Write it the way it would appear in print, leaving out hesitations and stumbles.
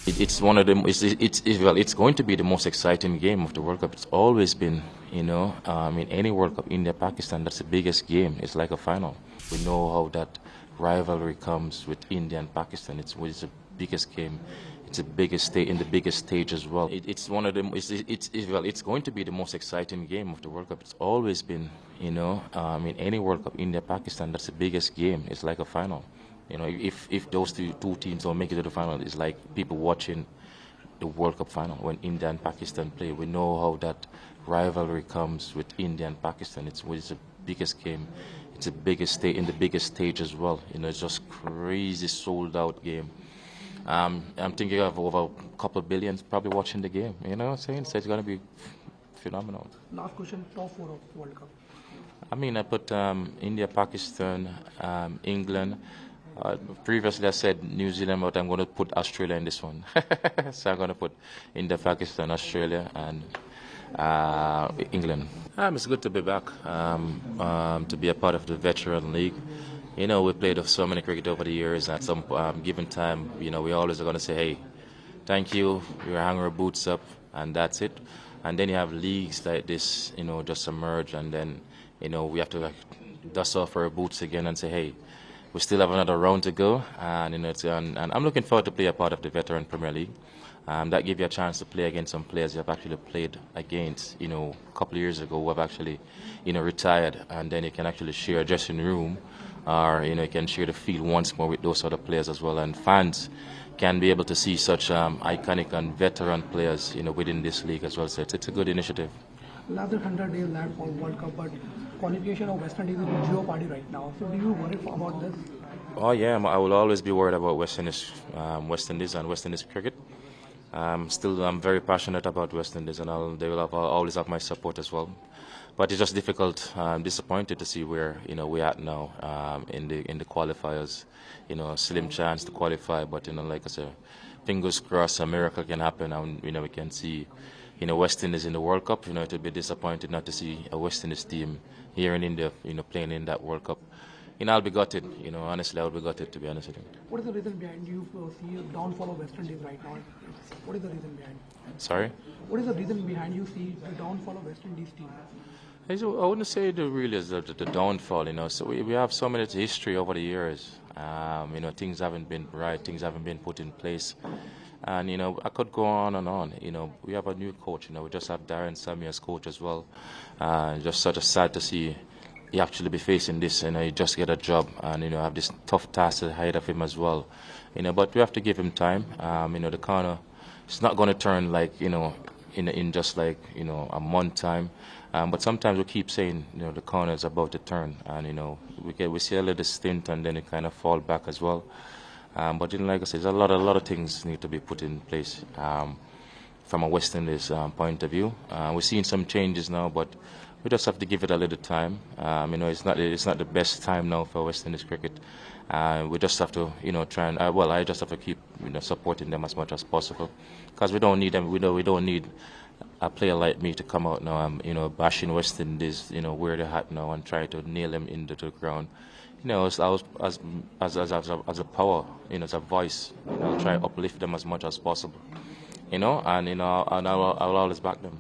It's one of the well, it's going to be the most exciting game of the World Cup. It's always been, in any World Cup, India Pakistan, that's the biggest game. It's like a final. We know how that rivalry comes with India and Pakistan. It's the biggest game. It's the biggest stage in the biggest stage as well. It's one of the well, it's going to be the most exciting game of the World Cup. It's always been, in any World Cup, India Pakistan, that's the biggest game. It's like a final. If those two teams don't make it to the final, it's like people watching the World Cup final when India and Pakistan play. We know how that rivalry comes with India and Pakistan. It's the biggest game. It's the biggest stage in the biggest stage as well. It's just crazy sold out game. I'm thinking of over a couple of billions probably watching the game. You know what I'm saying? So it's going to be phenomenal. Last question, top 4 of World Cup. I put India, Pakistan, England. Previously I said New Zealand, but I'm going to put Australia in this one. So I'm going to put India, Pakistan, Australia, and England. It's good to be back, to be a part of the veteran league. We played so many cricket over the years, and at some given time, we always are going to say, hey, thank you, we're hanging our boots up, and that's it. And then you have leagues like this, just emerge, and then, we have to dust off our boots again and say, hey, we still have another round to go, and and I'm looking forward to play a part of the Veteran Premier League. That gives you a chance to play against some players you have actually played against, a couple of years ago who have actually, retired, and then you can actually share a dressing room, or you can share the field once more with those other players as well, and fans can be able to see such iconic and veteran players, within this league as well. So it's a good initiative. Last 100 days left for World Cup, but qualification of West Indies is in jeopardy right now. So do you worry about this? Oh yeah, I will always be worried about West Indies and West Indies cricket. I'm very passionate about West Indies, and they will always have my support as well. But it's just difficult. I'm disappointed to see where we're at now in the qualifiers. Slim chance to qualify, but like I said, fingers crossed, a miracle can happen, and we can see West Indies in the World Cup. It would be disappointed not to see a West Indies team here in India, playing in that World Cup. I'll be gutted. Honestly, I'll be gutted, to be honest with you. What is the reason behind you see a downfall of West Indies right now? What is the reason behind? Sorry? What is the reason behind you see the downfall of West Indies team? I wouldn't say the really is the downfall. So we have so much history over the years. Things haven't been right. Things haven't been put in place. And, I could go on and on. We have a new coach. We just have Darren Sammy as coach as well. Just sort of sad to see he actually be facing this. He just get a job and, have this tough task ahead of him as well. But we have to give him time. The corner, it's not going to turn like, in just like, a month time. But sometimes we keep saying, the corner is about to turn. And, we see a little stint and then it kind of fall back as well. But like I said, there's a lot of things need to be put in place from a West Indies point of view. We're seeing some changes now, but we just have to give it a little time. It's not the best time now for West Indies cricket. We just have to try and I just have to keep supporting them as much as possible, because we don't need them. We don't need a player like me to come out now bashing West Indies, wear the hat now and try to nail them into the ground. As a power, as a voice, try to uplift them as much as possible, and I'll always back them.